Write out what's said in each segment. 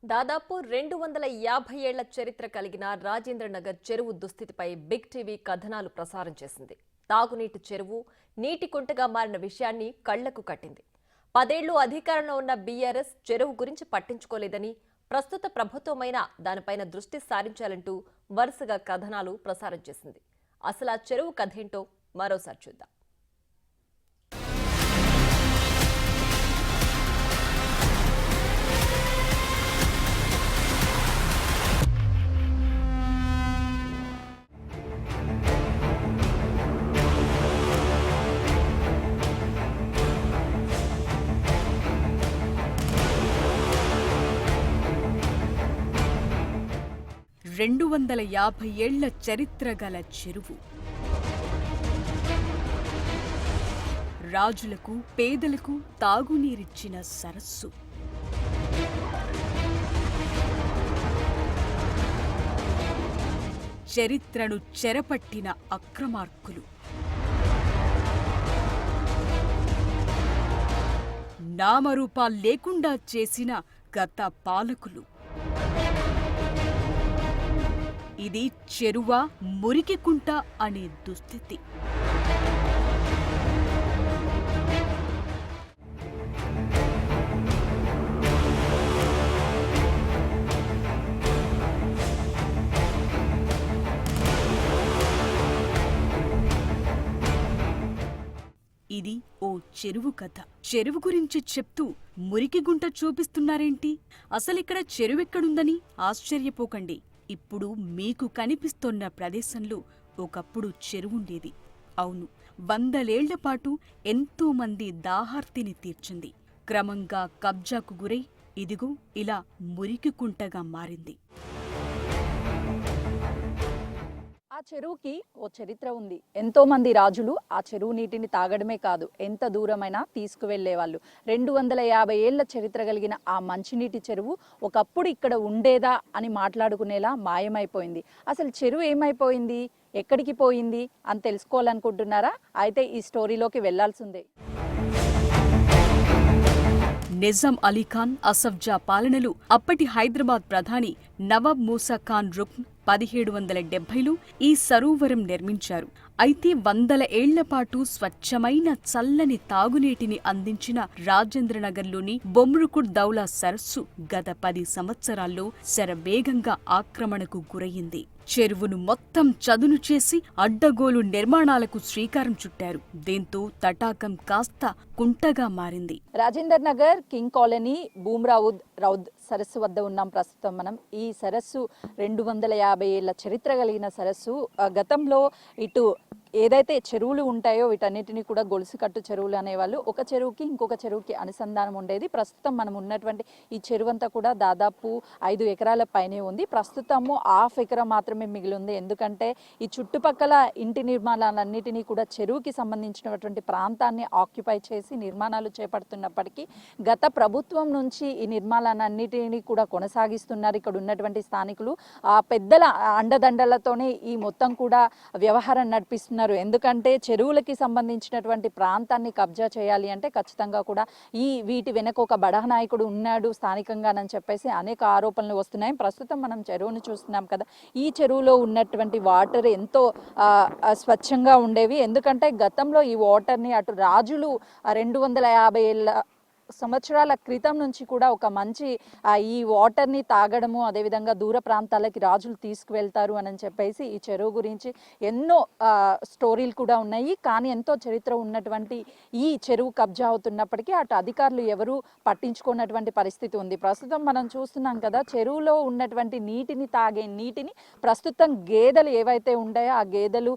దాదాపు 250 ఏళ్ల చరిత్ర కలిగిన రాజేంద్రనగర్ చెరువు దుస్థితిపై బిగ్ టీవీ కథనాలు ప్రసారం చేసింది. తాగునీటి చెరువు నీటి కుంటగా మారిన విషయాన్ని కళ్లకు కట్టింది. 10 ఏళ్లు అధికారంలో ఉన్న బీఆర్ఎస్ చెరువు గురించి పట్టించుకోలేదని, ప్రస్తుత ప్రభుత్వమైనా దానిపైన దృష్టి సారించాలంటూ వరుసగా కథనాలు ప్రసారం చేసింది. అసలు ఆ చెరువు కథేంటో మరోసారి చూద్దాం. 250 ఏళ్ల చరిత్ర గల చెరువు. రాజులకు, పేదలకు తాగునీరిచ్చిన సరస్సు. చరిత్రను చెరపట్టిన అక్రమార్కులు. నామరూపాలు లేకుండా చేసిన గత పాలకులు. ఇది చెరువా, మురికికుంట అనే దుస్థితి. ఇది ఓ చెరువు కథ. చెరువు గురించి చెప్తూ మురికిగుంట చూపిస్తున్నారేంటి? అసలిక్కడ చెరువెక్కడుందని ఆశ్చర్యపోకండి. ఇప్పుడు మీకు కనిపిస్తోన్న ప్రదేశంలో ఒకప్పుడు చెరువుండేది. అవును, 100 ఏళ్లపాటు ఎంతోమంది దాహార్తిని తీర్చింది. క్రమంగా కబ్జాకు గురై ఇదిగో ఇలా మురికికుంటగా మారింది. ఆ చెరువుకి ఓ చరిత్ర ఉంది. ఎంతో మంది రాజులు ఆ చెరువు నీటిని తాగడమే కాదు, ఎంత దూరమైనా తీసుకువెళ్లేవాళ్ళు. 250 ఏళ్ల చరిత్ర కలిగిన ఆ మంచినీటి చెరువు ఒకప్పుడు ఇక్కడ ఉండేదా అని మాట్లాడుకునేలా మాయమైపోయింది. అసలు చెరువు ఏమైపోయింది, ఎక్కడికి పోయింది అని తెలుసుకోవాలనుకుంటున్నారా? అయితే ఈ స్టోరీలోకి వెళ్లాల్సిందే. నిజాం అలీఖాన్, అసఫ్జా పాలనలు అప్పటి హైదరాబాద్ ప్రధాని నవాబ్ మూసా ఖాన్ రుక్న్ 1770లో ఈ సరోవరం నిర్మించారు. అయితే 100 ఏళ్లపాటు స్వచ్ఛమైన చల్లని తాగునీటిని అందించిన రాజేంద్రనగర్లోని బొమ్రుకుడ్ దౌలా సరస్సు గత 10 సంవత్సరాల్లో శరవేగంగా ఆక్రమణకు గురయ్యింది. చెరువును మొత్తం చదును చేసి అడ్డగోలు నిర్మాణాలకు శ్రీకారం చుట్టారు. దీంతో తటాకం కాస్త కుంటగా మారింది. రాజేందర్ నగర్ కింగ్ కాలనీ బూమ్రావుద్ రౌద్ సరస్సు వద్ద ఉన్నాం ప్రస్తుతం మనం. ఈ సరస్సు 250 ఏళ్ల చరిత్ర కలిగిన సరస్సు. గతంలో ఇటు ఏదైతే చెరువులు ఉంటాయో వీటన్నిటిని కూడా గొలుసు కట్టు చెరువులు అనేవాళ్ళు. ఒక చెరువుకి ఇంకొక చెరువుకి అనుసంధానం ఉండేది. ప్రస్తుతం మనం ఉన్నటువంటి ఈ చెరువు అంతా కూడా దాదాపు 5 ఎకరాల పైనే ఉంది. ప్రస్తుతము 1/2 ఎకరం మాత్రమే మిగిలి ఉంది. ఎందుకంటే ఈ చుట్టుపక్కల ఇంటి నిర్మాణాలన్నిటినీ కూడా చెరువుకి సంబంధించినటువంటి ప్రాంతాన్ని ఆక్యుపై చేసి నిర్మాణాలు చేపడుతున్నప్పటికీ గత ప్రభుత్వం నుంచి ఈ నిర్మాణాలన్నిటినీ కూడా కొనసాగిస్తున్నారు ఇక్కడ ఉన్నటువంటి స్థానికులు. ఆ పెద్దల అండదండలతోనే ఈ మొత్తం కూడా వ్యవహారం నడిపిస్తున్నారు. ఎందుకంటే చెరువులకి సంబంధించినటువంటి ప్రాంతాన్ని కబ్జా చేయాలి అంటే ఖచ్చితంగా కూడా వీటి వెనక ఒక బడా నాయకుడు ఉన్నాడు స్థానికంగానని చెప్పేసి అనేక ఆరోపణలు వస్తున్నాయి. ప్రస్తుతం మనం చెరువును చూస్తున్నాం కదా, ఈ చెరువులో ఉన్నటువంటి వాటర్ ఎంతో స్వచ్ఛంగా ఉండేవి. ఎందుకంటే గతంలో ఈ వాటర్ని అటు రాజులు 250 ఏళ్ళ సంవత్సరాల క్రితం నుంచి కూడా ఒక మంచి ఈ వాటర్ని తాగడము, అదేవిధంగా దూర ప్రాంతాలకి రాజులు తీసుకువెళ్తారు అని చెప్పేసి ఈ చెరువు గురించి ఎన్నో స్టోరీలు కూడా ఉన్నాయి. కానీ ఎంతో చరిత్ర ఉన్నటువంటి ఈ చెరువు కబ్జా అవుతున్నప్పటికీ అటు అధికారులు ఎవరు పట్టించుకున్నటువంటి పరిస్థితి ఉంది. ప్రస్తుతం మనం చూస్తున్నాం కదా, చెరువులో ఉన్నటువంటి నీటిని తాగే నీటిని ప్రస్తుతం గేదెలు ఏవైతే ఉంటాయో ఆ గేదెలు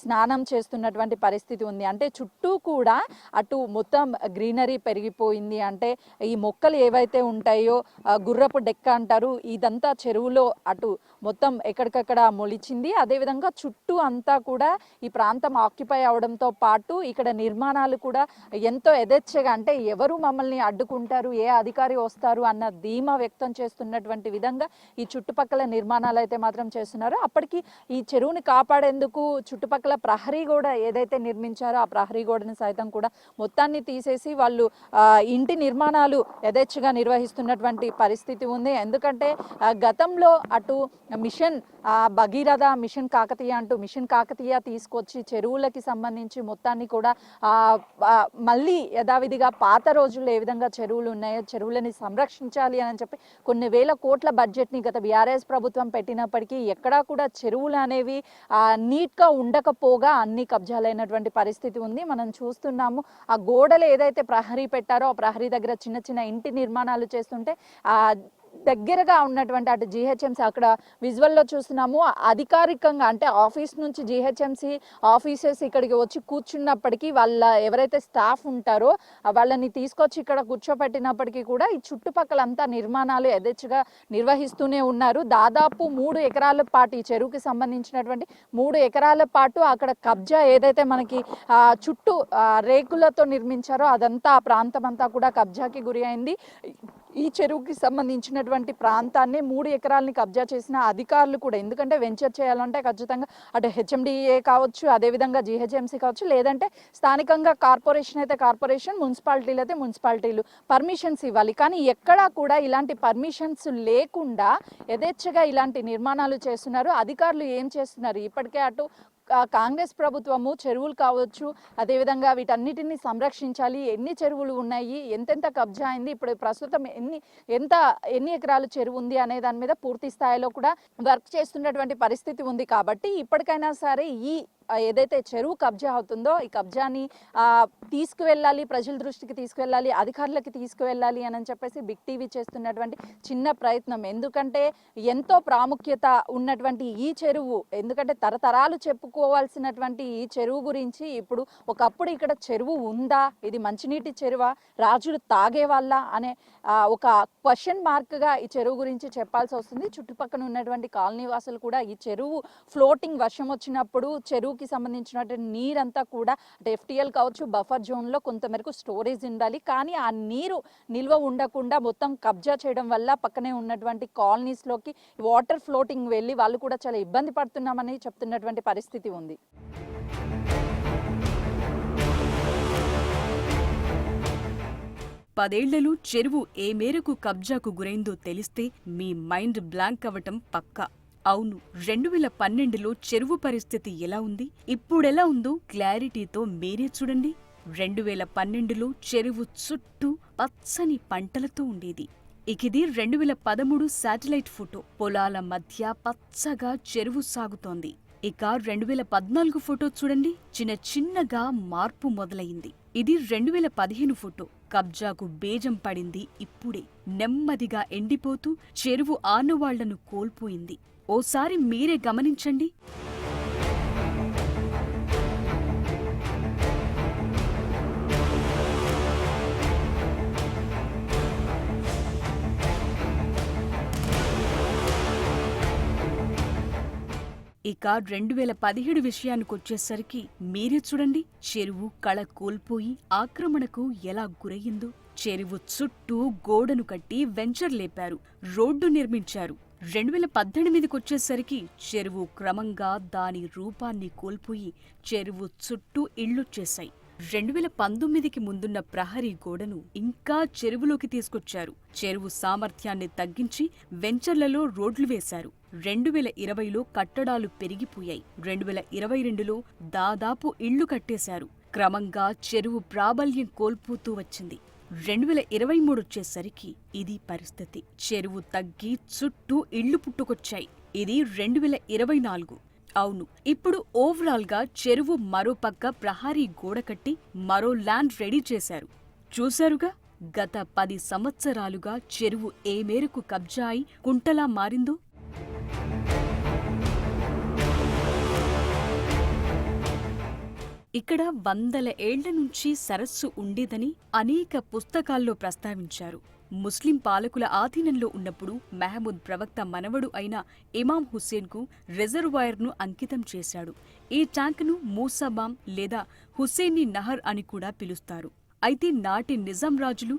స్నానం చేస్తున్నటువంటి పరిస్థితి ఉంది. అంటే చుట్టూ కూడా అటు మొత్తం గ్రీనరీ పెరిగిపోయింది. అంటే ఈ మొక్కలు ఏవైతే ఉంటాయో గుర్రపు డెక్క అంటారు, ఇదంతా చెరువులో అటు మొత్తం ఎక్కడికక్కడ మొలిచింది. అదేవిధంగా చుట్టూ అంతా కూడా ఈ ప్రాంతం ఆక్యుపై అవడంతో పాటు ఇక్కడ నిర్మాణాలు కూడా ఎంతో యథేచ్ఛగా, అంటే ఎవరు మమ్మల్ని అడ్డుకుంటారు, ఏ అధికారి వస్తారు అన్న ధీమా వ్యక్తం చేస్తున్నటువంటి విధంగా ఈ చుట్టుపక్కల నిర్మాణాలు అయితే మాత్రం చేస్తున్నారు. అప్పటికి ఈ చెరువుని కాపాడేందుకు చుట్టుపక్కల ప్రహరీ గోడ ఏదైతే నిర్మించారో ఆ ప్రహరీ గోడని సైతం కూడా మొత్తాన్ని తీసేసి వాళ్ళు ఈ ఇంటి నిర్మాణాలు యథేచ్ఛగా నిర్వహిస్తున్నటువంటి పరిస్థితి ఉంది. ఎందుకంటే గతంలో అటు మిషన్ భగీరథ, మిషన్ కాకతీయ అంటూ మిషన్ కాకతీయ తీసుకొచ్చి చెరువులకి సంబంధించి మొత్తాన్ని కూడా మళ్ళీ యథావిధిగా పాత రోజుల్లో ఏ విధంగా చెరువులు ఉన్నాయో చెరువులని సంరక్షించాలి అని చెప్పి కొన్ని వేల కోట్ల బడ్జెట్ని గత బీఆర్ఎస్ ప్రభుత్వం పెట్టినప్పటికీ ఎక్కడా కూడా చెరువులు అనేవి నీట్గా ఉండకపోగా అన్ని కబ్జాలైనటువంటి పరిస్థితి ఉంది. మనం చూస్తున్నాము ఆ గోడలు ఏదైతే ప్రహరీ పెట్టారో ఆ ప్రహరీ దగ్గర చిన్న చిన్న ఇంటి నిర్మాణాలు చేస్తుంటే దగ్గరగా ఉన్నటువంటి అటు జీహెచ్ఎంసీ అక్కడ విజువల్లో చూస్తున్నాము అధికారికంగా అంటే ఆఫీస్ నుంచి జీహెచ్ఎంసీ ఆఫీసర్స్ ఇక్కడికి వచ్చి కూర్చున్నప్పటికీ వాళ్ళ ఎవరైతే స్టాఫ్ ఉంటారో వాళ్ళని తీసుకొచ్చి ఇక్కడ కూర్చోపెట్టినప్పటికీ కూడా ఈ చుట్టుపక్కలంతా నిర్మాణాలు యథేచ్ఛగా నిర్వహిస్తూనే ఉన్నారు. దాదాపు 3 ఎకరాల పాటు ఈ చెరువుకి సంబంధించినటువంటి 3 ఎకరాల పాటు అక్కడ కబ్జా ఏదైతే మనకి చుట్టూ రేకులతో నిర్మించారో అదంతా ఆ ప్రాంతం అంతా కూడా కబ్జాకి గురి అయింది. ఈ చెరువుకి సంబంధించినటువంటి ప్రాంతాన్ని 3 ఎకరాలని కబ్జా చేసిన అధికారులు కూడా ఎందుకంటే వెంచర్ చేయాలంటే ఖచ్చితంగా అటు హెచ్ఎండిఏ కావచ్చు, అదేవిధంగా జీహెచ్ఎంసీ కావచ్చు, లేదంటే స్థానికంగా కార్పొరేషన్ అయితే కార్పొరేషన్, మున్సిపాలిటీలు అయితే మున్సిపాలిటీలు పర్మిషన్స్ ఇవ్వాలి. కానీ ఎక్కడా కూడా ఇలాంటి పర్మిషన్స్ లేకుండా యథేచ్ఛగా ఇలాంటి నిర్మాణాలు చేస్తున్నారు. అధికారులు ఏం చేస్తున్నారు? ఇప్పటికే అటు కాంగ్రెస్ ప్రభుత్వము చెరువులు కావచ్చు, అదేవిధంగా వీటన్నిటిని సంరక్షించాలి, ఎన్ని చెరువులు ఉన్నాయి, ఎంతెంత కబ్జా అయింది, ఇప్పుడు ప్రస్తుతం ఎన్ని ఎకరాలు చెరువు ఉంది అనే దాని మీద పూర్తి స్థాయిలో కూడా వర్క్ చేస్తున్నటువంటి పరిస్థితి ఉంది. కాబట్టి ఇప్పటికైనా సరే ఈ ఏదైతే చెరువు కబ్జా అవుతుందో ఈ కబ్జాని తీసుకువెళ్ళాలి, ప్రజల దృష్టికి తీసుకువెళ్ళాలి, అధికారులకి తీసుకువెళ్ళాలి అని చెప్పేసి బిగ్ టీవీ చేస్తున్నటువంటి చిన్న ప్రయత్నం. ఎందుకంటే ఎంతో ప్రాముఖ్యత ఉన్నటువంటి ఈ చెరువు, ఎందుకంటే తరతరాలు చెప్పుకోవాల్సినటువంటి ఈ చెరువు గురించి ఇప్పుడు ఒకప్పుడు ఇక్కడ చెరువు ఉందా, ఇది మంచినీటి చెరువా, రాజులు తాగేవాళ్ళ అనే ఒక క్వశ్చన్ మార్క్గా ఈ చెరువు గురించి చెప్పాల్సి వస్తుంది. చుట్టుపక్కల ఉన్నటువంటి కాలనీ వాసులు కూడా ఈ చెరువు ఫ్లోటింగ్ వర్షం వచ్చినప్పుడు చెరువుకి సంబంధించినటువంటి నీరంతా కూడా ఎఫ్టీఎల్ కావచ్చు బఫర్ జోన్లో కొంతమేరకు స్టోరేజ్ ఉండాలి. కానీ ఆ నీరు నిల్వ ఉండకుండా మొత్తం కబ్జా చేయడం వల్ల పక్కనే ఉన్నటువంటి కాలనీస్లోకి వాటర్ ఫ్లోటింగ్ వెళ్ళి వాళ్ళు కూడా చాలా ఇబ్బంది పడుతున్నామని చెప్తున్నటువంటి పరిస్థితి ఉంది. పదేళ్లలో చెరువు ఏ మేరకు కబ్జాకు గురైందో తెలిస్తే మీ మైండ్ బ్లాంక్ అవ్వటం పక్కా. అవును, 2012లో చెరువు పరిస్థితి ఎలా ఉంది, ఇప్పుడెలా ఉందో క్లారిటీతో మీరే చూడండి. 2012లో చెరువు చుట్టూ పచ్చని పంటలతో ఉండేది. ఇకిది 2013 శాటిలైట్ ఫోటో. పొలాల మధ్య పచ్చగా చెరువు సాగుతోంది. ఇక 2014 ఫోటో చూడండి, చిన్నగా మార్పు మొదలయింది. ఇది 2015 ఫోటో. కబ్జాకు బేజం పడింది ఇప్పుడే. నెమ్మదిగా ఎండిపోతూ చెరువు ఆనవాళ్లను కోల్పోయింది. ఓసారి మీరే గమనించండి. ఇక 2017 విషయానికొచ్చేసరికి మీరే చూడండి, చెరువు కళ కోల్పోయి ఆక్రమణకు ఎలా గురయ్యిందో. చెరువు చుట్టూ గోడను కట్టి వెంచర్ లేపారు, రోడ్డు నిర్మించారు. 2018కొచ్చేసరికి చెరువు క్రమంగా దాని రూపాన్ని కోల్పోయి చెరువు చుట్టూ ఇళ్లొచ్చేశాయి. 2019కి ముందున్న ప్రహరీ గోడను ఇంకా చెరువులోకి తీసుకొచ్చారు. చెరువు సామర్థ్యాన్ని తగ్గించి వెంచర్లలో రోడ్లు వేశారు. 2020లో కట్టడాలు పెరిగిపోయాయి. 2022లో దాదాపు ఇళ్లు కట్టేశారు. క్రమంగా చెరువు ప్రాబల్యం కోల్పోతూ వచ్చింది. 2023 వచ్చేసరికి ఇది పరిస్థితి. చెరువు తగ్గి చుట్టూ ఇళ్లు పుట్టుకొచ్చాయి. ఇది 2024. అవును, ఇప్పుడు ఓవరాల్ గా చెరువు మరో పక్క ప్రహరీ గోడ కట్టి మరో ల్యాండ్ రెడీ చేశారు. చూశారుగా, గత 10 సంవత్సరాలుగా చెరువు ఏ మేరకు కబ్జా అయి కుంటలా మారిందో. ఇక్కడ 100 ఏళ్ల నుంచి సరస్సు ఉండేదని అనేక పుస్తకాల్లో ప్రస్తావించారు. ముస్లిం పాలకుల ఆధీనంలో ఉన్నప్పుడు మహమూద్ ప్రవక్త మనవడు అయిన ఇమాం హుస్సేన్కు రిజర్వాయర్ను అంకితం చేశాడు. ఈ ట్యాంకును మూసాబాం లేదా హుస్సేని నహర్ అని కూడా పిలుస్తారు. అయితే నాటి నిజాం రాజులు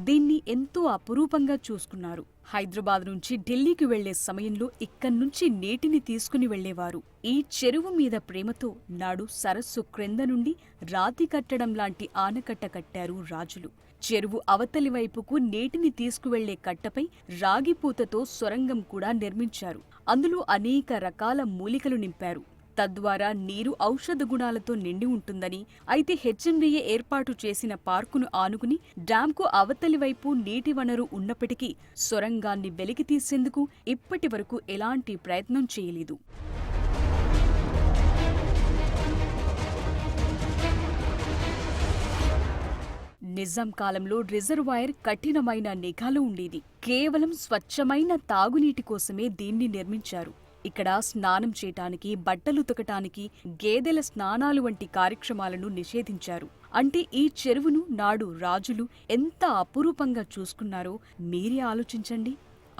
దీన్ని ఎంతో అపురూపంగా చూసుకున్నారు. హైదరాబాద్ నుంచి ఢిల్లీకి వెళ్లే సమయంలో ఇక్కడ్నుంచి నీటిని తీసుకుని వెళ్లేవారు. ఈ చెరువు మీద ప్రేమతో నాడు సరస్సు క్రింద నుండి రాతి కట్టడం లాంటి ఆనకట్ట కట్టారు రాజులు. చెరువు అవతలి వైపుకు నీటిని తీసుకువెళ్లే కట్టపై రాగిపూతతో సొరంగం కూడా నిర్మించారు. అందులో అనేక రకాల మూలికలు నింపారు. తద్వారా నీరు ఔషధ గుణాలతో నిండి ఉంటుందని, అయితే హెచ్ఎండీఏ ఏర్పాటు చేసిన పార్కును ఆనుకుని డ్యాంకు అవతలి వైపు నీటి వనరు ఉన్నప్పటికీ సొరంగాన్ని వెలికితీసేందుకు ఇప్పటి వరకు ఎలాంటి ప్రయత్నం చేయలేదు. నిజాం కాలంలో రిజర్వాయర్ కఠినమైన నిఘాలో ఉండేది. కేవలం స్వచ్ఛమైన తాగునీటి కోసమే దీన్ని నిర్మించారు. ఇక్కడ స్నానం చేయటానికి, బట్టలు ఉతకటానికి, గేదెల స్నానాలు వంటి కార్యక్రమాలను నిషేధించారు. అంటే ఈ చెరువును నాడు రాజులు ఎంత అపురూపంగా చూసుకున్నారో మీరే ఆలోచించండి.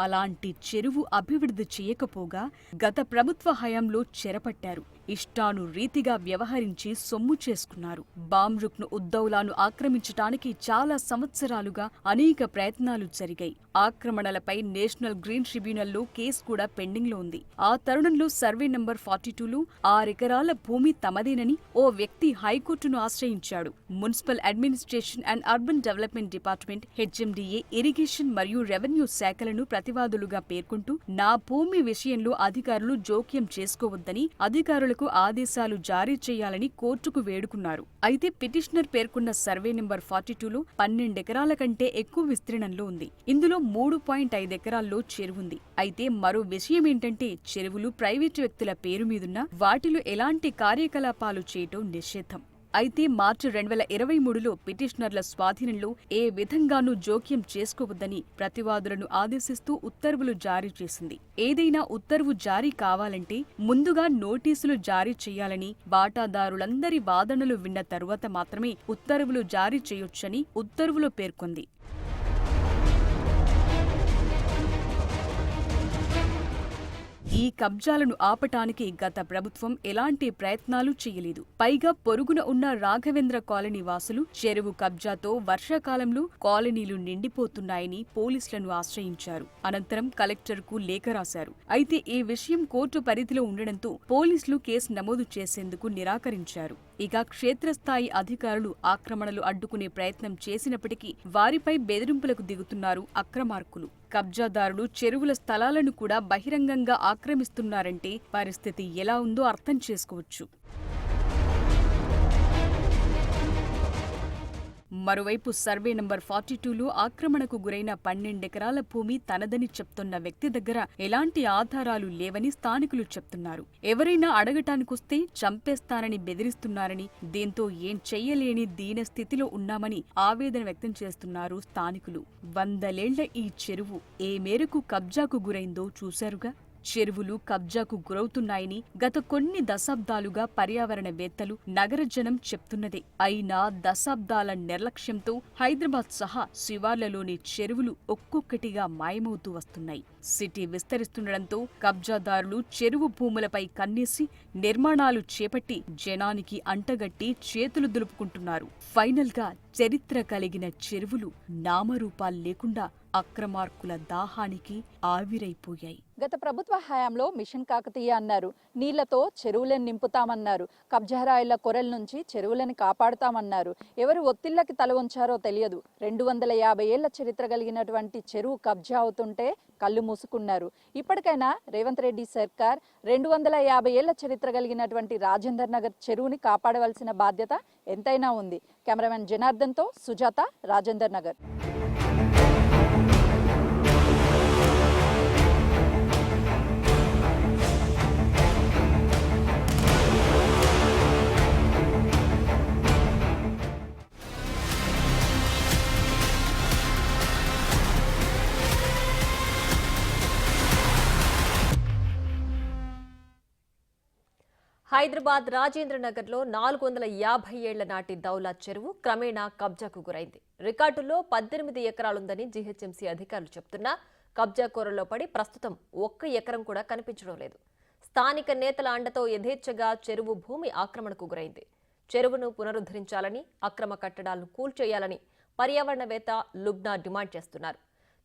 అలాంటి చెరువు అభివృద్ధి చేయకపోగా గత ప్రభుత్వ హయాంలో చెరపట్టారు. ఇష్టాను రీతిగా వ్యవహరించి సొమ్ము చేసుకున్నారు. బామ్రుక్ను ఉద్దౌలాను ఆక్రమించటానికి చాలా సంవత్సరాలుగా అనేక ప్రయత్నాలు జరిగాయి. ఆక్రమణలపై నేషనల్ గ్రీన్ ట్రిబ్యునల్లో కేసు కూడా పెండింగ్లో ఉంది. ఆ తరుణంలో సర్వే నంబర్ 42లో 6 ఎకరాల భూమి తమదేనని ఓ వ్యక్తి హైకోర్టును ఆశ్రయించాడు. Municipal administration and urban development department, HMDA, irrigation మరియు రెవెన్యూ శాఖలను ప్రతివాదులుగా పేర్కొంటూ నా భూమి విషయంలో అధికారులు జోక్యం చేసుకోవద్దని అధికారులకు ఆదేశాలు జారీ చేయాలని కోర్టుకు వేడుకున్నారు. అయితే పిటిషనర్ పేర్కొన్న సర్వే నెంబర్ 42లో 12 ఎకరాల కంటే ఎక్కువ విస్తీర్ణంలో ఉంది. ఇందులో 3.5 ఎకరాల్లో చెరువుంది. అయితే మరో విషయమేంటంటే చెరువులు ప్రైవేటు వ్యక్తుల పేరు మీదున్న వాటిలో ఎలాంటి కార్యకలాపాలు చేయటం నిషేధం. అయితే మార్చి 2023లో పిటిషనర్ల స్వాధీనంలో ఏ విధంగానూ జోక్యం చేసుకోవద్దని ప్రతివాదులను ఆదేశిస్తూ ఉత్తర్వులు జారీ చేసింది. ఏదైనా ఉత్తర్వు జారీ కావాలంటే ముందుగా నోటీసులు జారీ చేయాలని, వాటాదారులందరి వాదనలు విన్న తరువాత మాత్రమే ఉత్తర్వులు జారీ చేయొచ్చని ఉత్తర్వులో పేర్కొంది. ఈ కబ్జాలను ఆపటానికి గత ప్రభుత్వం ఎలాంటి ప్రయత్నాలు చేయలేదు. పైగా పొరుగున ఉన్న రాఘవేంద్ర కాలనీ వాసులు చెరువు కబ్జాతో వర్షాకాలంలో కాలనీలు నిండిపోతున్నాయని పోలీసులను ఆశ్రయించారు. అనంతరం కలెక్టర్కు లేఖ రాశారు. అయితే ఈ విషయం కోర్టు పరిధిలో ఉండడంతో పోలీసులు కేసు నమోదు చేసేందుకు నిరాకరించారు. ఇక క్షేత్రస్థాయి అధికారులు ఆక్రమణలు అడ్డుకునే ప్రయత్నం చేసినప్పటికీ వారిపై బెదిరింపులకు దిగుతున్నారు అక్రమార్కులు. కబ్జాదారులు చెరువుల స్థలాలను కూడా బహిరంగంగా ఆక్రమిస్తున్నారంటే పరిస్థితి ఎలా ఉందో అర్థం చేసుకోవచ్చు. మరోవైపు సర్వే నంబర్ 42లో ఆక్రమణకు గురైన 12 ఎకరాల భూమి తనదని చెప్తున్న వ్యక్తి దగ్గర ఎలాంటి ఆధారాలు లేవని స్థానికులు చెప్తున్నారు. ఎవరైనా అడగటానికొస్తే చంపేస్తానని బెదిరిస్తున్నారని, దీంతో ఏం చెయ్యలేని దీన స్థితిలో ఉన్నామని ఆవేదన వ్యక్తం చేస్తున్నారు స్థానికులు. 100 ఏళ్ల ఈ చెరువు ఏ మేరకు కబ్జాకు గురైందో చూశారుగా. చెరువులు కబ్జాకు గురవుతున్నాయని గత కొన్ని దశాబ్దాలుగా పర్యావరణవేత్తలు, నగర జనం చెప్తున్నదే. అయినా దశాబ్దాల నిర్లక్ష్యంతో హైదరాబాద్ సహా శివార్లలోని చెరువులు ఒక్కొక్కటిగా మాయమవుతూ వస్తున్నాయి. సిటీ విస్తరిస్తుండటంతో కబ్జాదారులు చెరువు భూములపై కన్నేసి నిర్మాణాలు చేపట్టి జనానికి అంటగట్టి చేతులు దులుపుకుంటున్నారు. ఫైనల్ గా చరిత్ర కలిగిన చెరువులు నామరూపాలు లేకుండా అక్రమార్కుల దాహానికి ఆవిరైపోయాయి. గత ప్రభుత్వ హయాంలో మిషన్ కాకతీయ అన్నారు, నీళ్లతో చెరువులను నింపుతామన్నారు, కబ్జారాయిల కొరల నుంచి చెరువులను కాపాడుతామన్నారు. ఎవరు ఒత్తిళ్లకి తల ఉంచారో తెలియదు. 250 ఏళ్ల చరిత్ర కలిగినటువంటి చెరువు కబ్జా అవుతుంటే కళ్ళు మూసుకున్నారు. ఇప్పటికైనా రేవంత్ రెడ్డి సర్కార్ 250 ఏళ్ల చరిత్ర కలిగినటువంటి రాజేందర్ నగర్ చెరువుని కాపాడవలసిన బాధ్యత ఎంతైనా ఉంది. కెమెరామెన్ జనార్దన్తో సుజాత, రాజేందర్ నగర్. హైదరాబాద్ రాజేంద్ర నగర్లో 450 ఏళ్ల నాటి దౌలా చెరువు క్రమేణా కబ్జాకు గురైంది. రికార్డుల్లో 18 ఎకరాలుందని జీహెచ్ఎంసీ అధికారులు చెప్తున్నా కబ్జాకోరల్లో పడి ప్రస్తుతం 1 ఎకరం కూడా కనిపించడం లేదు. స్థానిక నేతల అండతో యథేచ్ఛగా చెరువు భూమి ఆక్రమణకు గురైంది. చెరువును పునరుద్ధరించాలని, అక్రమ కట్టడాలను కూల్చేయాలని పర్యావరణవేత్త లుబ్నా డిమాండ్ చేస్తున్నారు.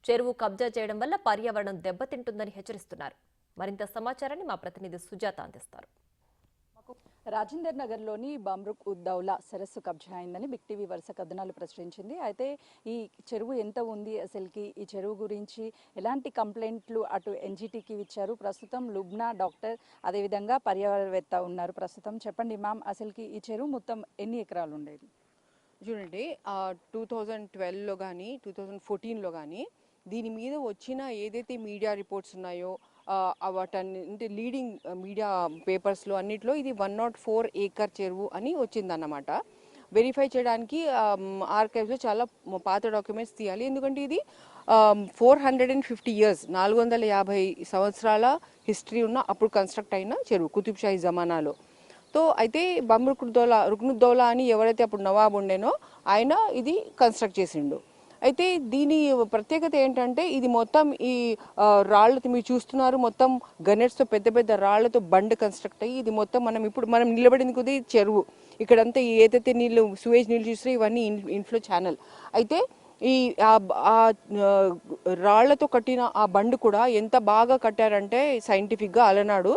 చెరువు కబ్జా చేయడం వల్ల పర్యావరణం దెబ్బతింటుందని హెచ్చరిస్తున్నారు. మరింత సమాచారాన్ని మా ప్రతినిధి సుజాత అందిస్తారు. రాజేందర్ నగర్లోని బమ్రుక్ ఉద్దౌలా సరస్సు కబ్జా అయిందని బిగ్ టీవీ వరుస కథనాలు ప్రచురించింది. అయితే ఈ చెరువు ఎంత ఉంది, అసలుకి ఈ చెరువు గురించి ఎలాంటి కంప్లైంట్లు అటు ఎన్జిటికి ఇచ్చారు? ప్రస్తుతం లుబ్నా డాక్టర్ అదేవిధంగా పర్యావరణవేత్త ఉన్నారు. ప్రస్తుతం చెప్పండి మ్యామ్, అసలుకి ఈ చెరువు మొత్తం ఎన్ని ఎకరాలు ఉండేది? చూడండి, 2012లో కానీ 2014లో కానీ దీని మీద వచ్చిన ఏదైతే మీడియా రిపోర్ట్స్ ఉన్నాయో వాటన్నింటి లీడింగ్ మీడియా పేపర్స్లో అన్నిట్లో ఇది 104 ఏకర్ చెరువు అని వచ్చిందన్నమాట. వెరిఫై చేయడానికి ఆర్కైవ్స్లో చాలా పాత డాక్యుమెంట్స్ తీయాలి, ఎందుకంటే ఇది 450 ఇయర్స్ 450 సంవత్సరాల హిస్టరీ ఉన్న అప్పుడు కన్స్ట్రక్ట్ అయిన చెరువు కుతుబ్షాహీ జమానాలో. సో అయితే రుక్నుద్దౌలా అని ఎవరైతే అప్పుడు నవాబ్ ఉండేనో ఆయన ఇది కన్స్ట్రక్ట్ చేసిండు. అయితే దీని ప్రత్యేకత ఏంటంటే ఇది మొత్తం ఈ రాళ్లతో మీరు చూస్తున్నారు, మొత్తం గనెట్స్తో పెద్ద పెద్ద రాళ్లతో బండ్ కన్స్ట్రక్ట్ అయ్యి ఇది మొత్తం మనం నిలబడింది కొద్ది చెరువు. ఇక్కడంతా ఏదైతే నీళ్ళు సువేజ్ నీళ్ళు చూస్తే ఇవన్నీ ఇన్ఫ్లో ఛానల్. అయితే ఈ రాళ్లతో కట్టిన ఆ బండ్ కూడా ఎంత బాగా కట్టారంటే సైంటిఫిక్గా అలనాడు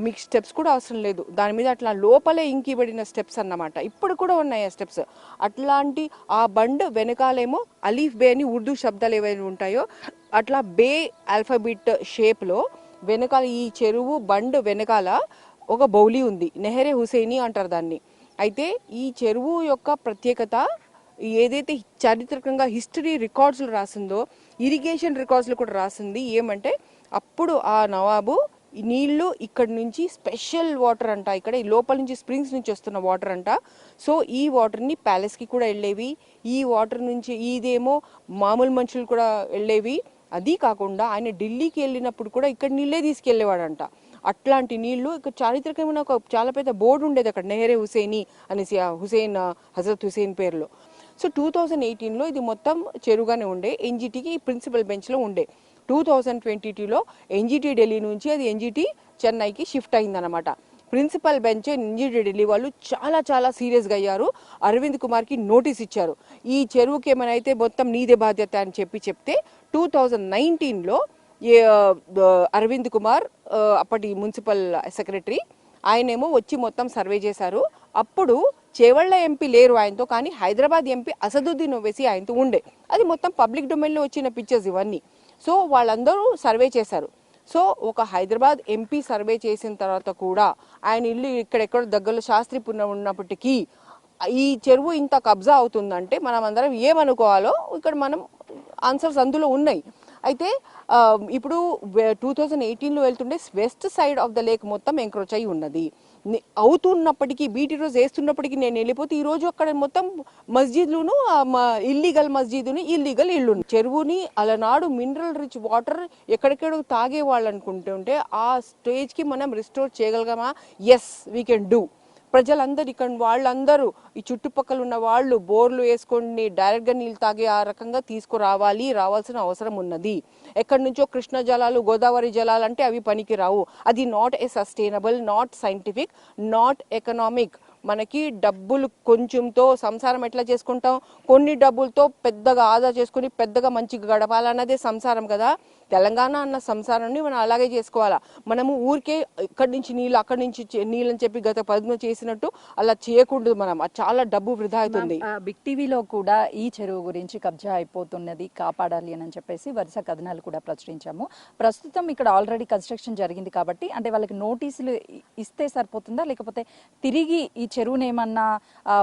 మీకు స్టెప్స్ కూడా అవసరం లేదు, దాని మీద అట్లా లోపలే ఇంకిబడిన స్టెప్స్ అన్నమాట. ఇప్పుడు కూడా ఉన్నాయి ఆ స్టెప్స్. అట్లాంటి ఆ బండ్ వెనకాలేమో అలీఫ్ బే అని ఉర్దూ శబ్దాలు ఏవైనా ఉంటాయో అట్లా బే ఆల్ఫాబెట్ షేప్లో వెనకాల ఈ చెరువు బండ్ వెనకాల ఒక బౌలి ఉంది, నెహరే హుసేని అంటారు దాన్ని. అయితే ఈ చెరువు యొక్క ప్రత్యేకత ఏదైతే చారిత్రకంగా హిస్టరీ రికార్డ్స్లో రాసిందో ఇరిగేషన్ రికార్డ్స్లో కూడా రాసింది ఏమంటే అప్పుడు ఆ నవాబు ఈ నీళ్లు ఇక్కడ నుంచి స్పెషల్ వాటర్ అంట, ఇక్కడ లోపల నుంచి స్ప్రింగ్స్ నుంచి వస్తున్న వాటర్ అంట. సో ఈ వాటర్ని ప్యాలెస్కి కూడా వెళ్ళేవి, ఈ వాటర్ నుంచి ఇదేమో మామూలు మనుషులు కూడా వెళ్ళేవి. అది కాకుండా ఆయన ఢిల్లీకి వెళ్ళినప్పుడు కూడా ఇక్కడ నీళ్ళే తీసుకెళ్లేవాడంట. అట్లాంటి నీళ్లు ఇక్కడ చారిత్రకమైన ఒక చాలా పెద్ద బోర్డు ఉండేది అక్కడ, నెహరే హుసేని అనేసి హజరత్ హుసేన్ పేరులో. సో 2018లో ఇది మొత్తం చెరువుగానే ఉండే, ఎన్జిటికి ప్రిన్సిపల్ బెంచ్లో ఉండే. 2022లో ఎన్జిటి ఢిల్లీ నుంచి అది ఎన్జిటి చెన్నైకి షిఫ్ట్ అయిందనమాట. ప్రిన్సిపల్ బెంచ్ ఎన్జిటి ఢిల్లీ వాళ్ళు చాలా సీరియస్గా అయ్యారు. అరవింద్ కుమార్కి నోటీస్ ఇచ్చారు, ఈ చెరువుకి ఏమైనా అయితే మొత్తం నీదే బాధ్యత అని చెప్తే 2019లో అరవింద్ కుమార్ అప్పటి మున్సిపల్ సెక్రటరీ ఆయనేమో వచ్చి మొత్తం సర్వే చేశారు. అప్పుడు చేవళ్ళ ఎంపీ లేరు ఆయనతో, కానీ హైదరాబాద్ ఎంపీ అసదుద్దీన్ ఓవైసీ ఆయనతో ఉండే. అది మొత్తం పబ్లిక్ డొమైన్లో వచ్చిన పిక్చర్స్ ఇవన్నీ. సో వాళ్ళందరూ సర్వే చేశారు. సో ఒక హైదరాబాద్ ఎంపీ సర్వే చేసిన తర్వాత కూడా ఆయన ఇల్లు ఇక్కడెక్కడ దగ్గరలో శాస్త్రిపురం ఉన్నప్పటికీ ఈ చెరువు ఇంత కబ్జా అవుతుందంటే మనం అందరం ఏమనుకోవాలో ఇక్కడ మనం ఆన్సర్స్ అందులో ఉన్నాయి. అయితే ఇప్పుడు 2018లో వెళ్తుండే west side of the lake మొత్తం ఎంక్రోచ్ అయి ఉన్నది. అవుతున్నప్పటికీ బీటీ రోజు వేస్తున్నప్పటికీ నేను వెళ్ళిపోతే ఈ రోజు అక్కడ మొత్తం మస్జిద్లును ఇల్లీగల్ మస్జిద్ని ఇల్లీగల్ ఇల్లు. చెరువుని అలనాడు మినరల్ రిచ్ వాటర్ ఎక్కడెక్కడ తాగే వాళ్ళు అనుకుంటుంటే ఆ స్టేజ్కి మనం రిస్టోర్ చేయగలగామా? Yes, we can do. ప్రజలందరూ ఇక్కడ వాళ్ళందరూ ఈ చుట్టుపక్కల ఉన్న వాళ్ళు బోర్లు వేసుకొని డైరెక్ట్గా నీళ్ళు తాగే ఆ రకంగా రావాల్సిన అవసరం ఉన్నది. ఎక్కడి నుంచో కృష్ణ జలాలు గోదావరి జలాలు అంటే అవి పనికి రావు. అది not a sustainable, not scientific, not economic. మనకి డబ్బులు కొంచెంతో సంసారం ఎట్లా చేసుకుంటాం, కొన్ని డబ్బులతో పెద్దగా ఆదా చేసుకుని పెద్దగా మంచిగా గడపాలన్నదే సంసారం కదా. తెలంగాణ అన్న సంసారాన్ని మనం అలాగే చేసుకోవాలా. మనము ఊరికే ఇక్కడి నుంచి నీళ్ళు అక్కడి నుంచి నీళ్ళని చెప్పి గత 10 చేసినట్టు అలా చేయకూడదు. మనం చాలా డబ్బు వృధా అవుతుంది. బిగ్ టీవీలో కూడా ఈ చెరువు గురించి కబ్జా అయిపోతున్నది, కాపాడాలి అని చెప్పేసి వరుస కథనాలు కూడా ప్రచురించాము. ప్రస్తుతం ఇక్కడ ఆల్రెడీ కన్స్ట్రక్షన్ జరిగింది కాబట్టి అంటే వాళ్ళకి నోటీసులు ఇస్తే సరిపోతుందా, లేకపోతే తిరిగి ఈ చెరువుని ఏమన్నా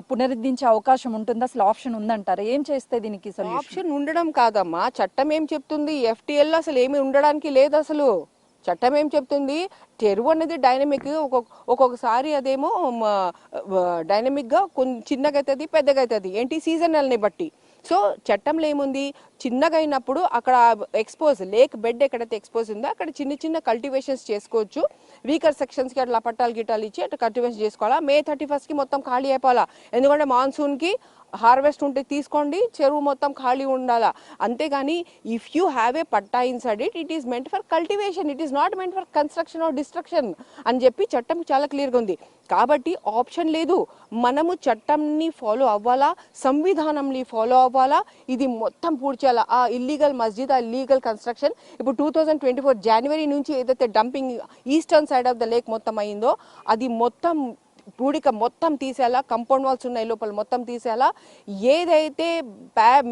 పునరుద్ధరించే అవకాశం ఉంటుందా? అసలు ఆప్షన్ ఉందంటారా? ఏం చేస్తే దీనికి ఆప్షన్ ఉండడం కాదమ్మా, చట్టం ఏం చెప్తుంది? FTL అసలు ఏమి ఉండడానికి లేదు. అసలు చట్టం ఏం చెప్తుంది? చెరువు అనేది డైనమిక్, ఒక్కొక్కసారి అదేమో డైనమిక్గా చిన్నగా అవుతుంది, పెద్దగా అవుతుంది, ఏంటి సీజనల్ని బట్టి. సో చట్టంలో ఏముంది, చిన్నగా అయినప్పుడు అక్కడ ఎక్స్పోజ్ లేక్ బెడ్ ఎక్కడైతే ఎక్స్పోజ్ ఉందో అక్కడ చిన్న చిన్న కల్టివేషన్స్ చేసుకోవచ్చు. వీకర్ సెక్షన్స్కి అట్లా పట్టాలు గిట్టాలు ఇచ్చి అట్లా కల్టివేషన్ చేసుకోవాలా. May 31st మొత్తం ఖాళీ అయిపోవాలా, ఎందుకంటే మాన్సూన్కి హార్వెస్ట్ ఉంటే తీసుకోండి, చెరువు మొత్తం ఖాళీ ఉండాలా. అంతేగాని if you have a patta inside it is meant for cultivation, it is not meant for construction are destruction అని చెప్పి చట్టం చాలా క్లియర్గా ఉంది. కాబట్టి ఆప్షన్ లేదు, మనము చట్టంని ఫాలో అవ్వాలా, సంవిధానంని ఫాలో అవ్వాలా, ఇది మొత్తం పూడ్చేయాలా. ఆ ఇల్లీగల్ మస్జిద్, ఆ ఇల్లీగల్ కన్స్ట్రక్షన్ ఇప్పుడు 2024 జనవరి నుంచి ఏదైతే dumping eastern side of the lake మొత్తం అయిందో అది మొత్తం పూడిక మొత్తం తీసేలా, కంపౌండ్ వాల్స్ ఉన్నాయి లోపల మొత్తం తీసేలా, ఏదైతే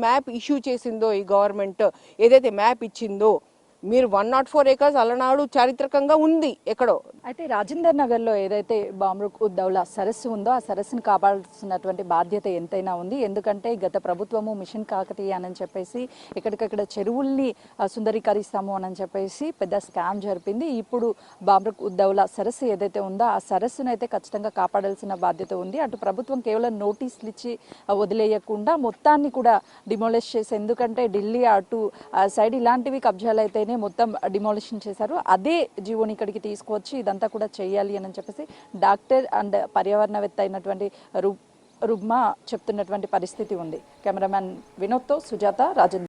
మ్యాప్ ఇష్యూ చేసిందో ఈ గవర్నమెంట్, ఏదైతే మ్యాప్ ఇచ్చిందో, మీరు 104 ఏకర్స్ అలనాడు చారిత్రకంగా ఉంది ఎక్కడో. అయితే రాజేందర్ నగర్లో ఏదైతే బామ్రుక్ ఉద్దౌలా సరస్సు ఉందో ఆ సరస్సును కాపాడాల్సినటువంటి బాధ్యత ఎంతైనా ఉంది. ఎందుకంటే గత ప్రభుత్వము మిషన్ కాకతీయ అని చెప్పేసి ఎక్కడికక్కడ చెరువుల్ని సుందరీకరిస్తాము అని చెప్పేసి పెద్ద స్కామ్ జరిపింది. ఇప్పుడు బామ్రుక్ ఉద్దౌలా సరస్సు ఏదైతే ఉందో ఆ సరస్సును అయితే ఖచ్చితంగా కాపాడాల్సిన బాధ్యత ఉంది. అటు ప్రభుత్వం కేవలం నోటీసులు ఇచ్చి వదిలేయకుండా మొత్తాన్ని కూడా డిమోలిష్ చేసి, ఎందుకంటే ఢిల్లీ అటు సైడ్ ఇలాంటివి కబ్జాలు అయితేనే మొత్తం డిమాలిషన్ చేశారు. అదే జీవోని ఇక్కడికి తీసుకువచ్చి ఇదంతా కూడా చేయాలి అని చెప్పేసి డాక్టర్ అండ్ పర్యావరణవేత్త అయినటువంటి రుబ్మా చెప్తున్నటువంటి పరిస్థితి ఉంది. కెమెరామ్యాన్ వినోద్తో సుజాత, రాజేంద్ర.